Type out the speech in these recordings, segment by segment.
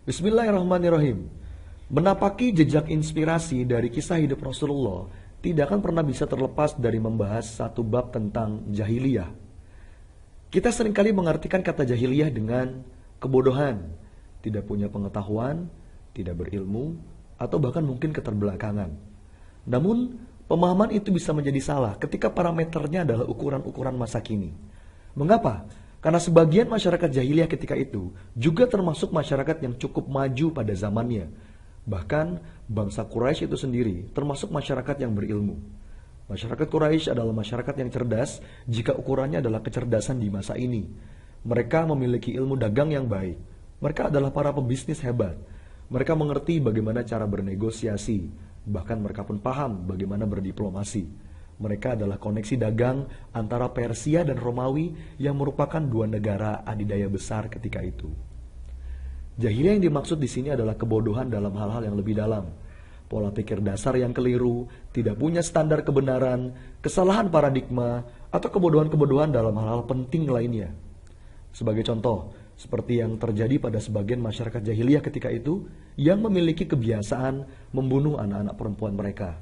Bismillahirrahmanirrahim. Menapaki jejak inspirasi dari kisah hidup Rasulullah tidak akan pernah bisa terlepas dari membahas satu bab tentang jahiliyah. Kita seringkali mengartikan kata jahiliyah dengan kebodohan, tidak punya pengetahuan, tidak berilmu, atau bahkan mungkin keterbelakangan. Namun, pemahaman itu bisa menjadi salah ketika parameternya adalah ukuran-ukuran masa kini. Mengapa? Karena sebagian masyarakat jahiliyah ketika itu juga termasuk masyarakat yang cukup maju pada zamannya. Bahkan bangsa Quraisy itu sendiri termasuk masyarakat yang berilmu. Masyarakat Quraisy adalah masyarakat yang cerdas jika ukurannya adalah kecerdasan di masa ini. Mereka memiliki ilmu dagang yang baik. Mereka adalah para pebisnis hebat. Mereka mengerti bagaimana cara bernegosiasi. Bahkan mereka pun paham bagaimana berdiplomasi. Mereka adalah koneksi dagang antara Persia dan Romawi yang merupakan dua negara adidaya besar ketika itu. Jahiliyah yang dimaksud di sini adalah kebodohan dalam hal-hal yang lebih dalam. Pola pikir dasar yang keliru, tidak punya standar kebenaran, kesalahan paradigma, atau kebodohan-kebodohan dalam hal-hal penting lainnya. Sebagai contoh, seperti yang terjadi pada sebagian masyarakat jahiliyah ketika itu, yang memiliki kebiasaan membunuh anak-anak perempuan mereka.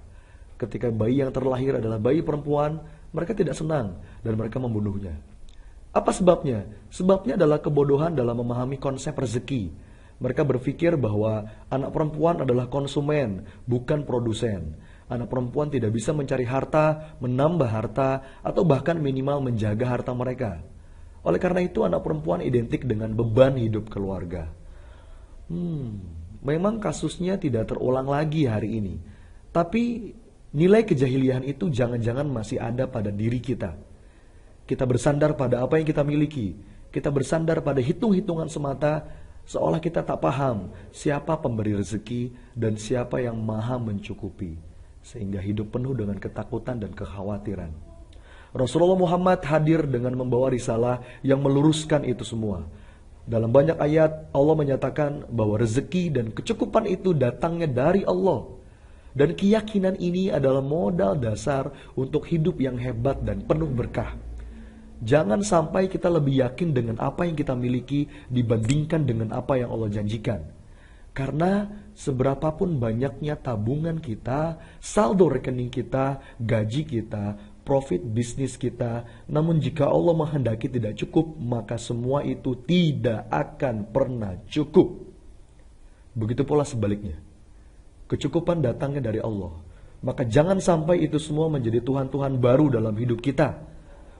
Ketika bayi yang terlahir adalah bayi perempuan, mereka tidak senang dan mereka membunuhnya. Apa sebabnya? Sebabnya adalah kebodohan dalam memahami konsep rezeki. Mereka berpikir bahwa anak perempuan adalah konsumen, bukan produsen. Anak perempuan tidak bisa mencari harta, menambah harta, atau bahkan minimal menjaga harta mereka. Oleh karena itu, anak perempuan identik dengan beban hidup keluarga. Memang kasusnya tidak terulang lagi hari ini. Tapi nilai kejahiliahan itu jangan-jangan masih ada pada diri kita. Kita bersandar pada apa yang kita miliki. Kita bersandar pada hitung-hitungan semata, seolah kita tak paham siapa pemberi rezeki dan siapa yang maha mencukupi. Sehingga hidup penuh dengan ketakutan dan kekhawatiran. Rasulullah Muhammad hadir dengan membawa risalah yang meluruskan itu semua. Dalam banyak ayat, Allah menyatakan bahwa rezeki dan kecukupan itu datangnya dari Allah. Dan keyakinan ini adalah modal dasar untuk hidup yang hebat dan penuh berkah. Jangan sampai kita lebih yakin dengan apa yang kita miliki dibandingkan dengan apa yang Allah janjikan. Karena seberapapun banyaknya tabungan kita, saldo rekening kita, gaji kita, profit bisnis kita, namun jika Allah menghendaki tidak cukup, maka semua itu tidak akan pernah cukup. Begitu pula sebaliknya. Kecukupan datangnya dari Allah. Maka jangan sampai itu semua menjadi Tuhan-Tuhan baru dalam hidup kita.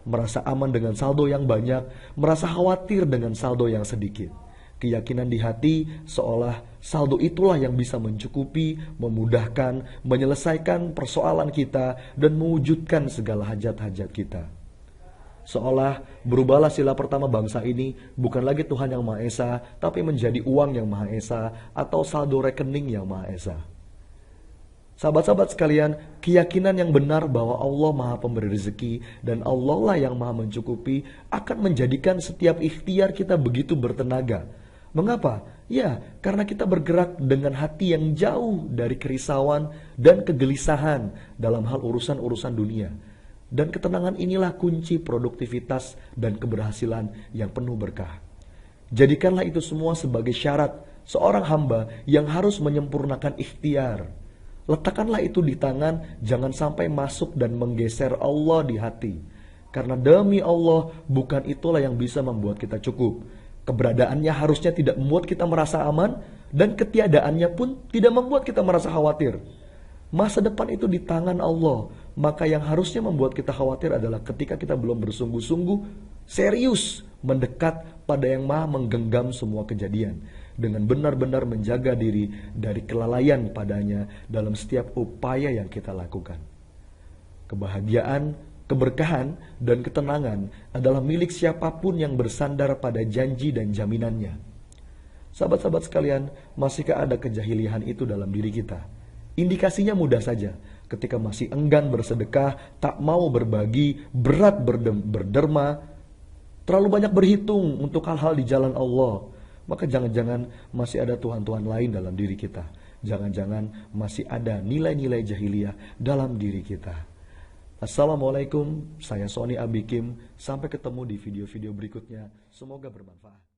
Merasa aman dengan saldo yang banyak, merasa khawatir dengan saldo yang sedikit. Keyakinan di hati seolah saldo itulah yang bisa mencukupi, memudahkan, menyelesaikan persoalan kita, dan mewujudkan segala hajat-hajat kita. Seolah berubahlah sila pertama bangsa ini bukan lagi Tuhan yang Maha Esa, tapi menjadi uang yang Maha Esa atau saldo rekening yang Maha Esa. Sahabat-sahabat sekalian, keyakinan yang benar bahwa Allah Maha Pemberi rezeki dan Allah lah yang Maha Mencukupi akan menjadikan setiap ikhtiar kita begitu bertenaga. Mengapa? Ya, karena kita bergerak dengan hati yang jauh dari kerisauan dan kegelisahan dalam hal urusan-urusan dunia. Dan ketenangan inilah kunci produktivitas dan keberhasilan yang penuh berkah. Jadikanlah itu semua sebagai syarat seorang hamba yang harus menyempurnakan ikhtiar. Letakkanlah itu di tangan, jangan sampai masuk dan menggeser Allah di hati. Karena demi Allah, bukan itulah yang bisa membuat kita cukup. Keberadaannya harusnya tidak membuat kita merasa aman, dan ketiadaannya pun tidak membuat kita merasa khawatir. Masa depan itu di tangan Allah. Maka yang harusnya membuat kita khawatir adalah ketika kita belum bersungguh-sungguh serius mendekat pada yang Maha menggenggam semua kejadian. Dengan benar-benar menjaga diri dari kelalaian padanya dalam setiap upaya yang kita lakukan. Kebahagiaan, keberkahan, dan ketenangan adalah milik siapapun yang bersandar pada janji dan jaminannya. Sahabat-sahabat sekalian, masihkah ada kejahiliahan itu dalam diri kita? Indikasinya mudah saja. Ketika masih enggan bersedekah, tak mau berbagi, berat berderma, terlalu banyak berhitung untuk hal-hal di jalan Allah, maka jangan-jangan masih ada Tuhan-Tuhan lain dalam diri kita. Jangan-jangan masih ada nilai-nilai jahiliyah dalam diri kita. Assalamualaikum, saya Sony Abikim. Sampai ketemu di video-video berikutnya. Semoga bermanfaat.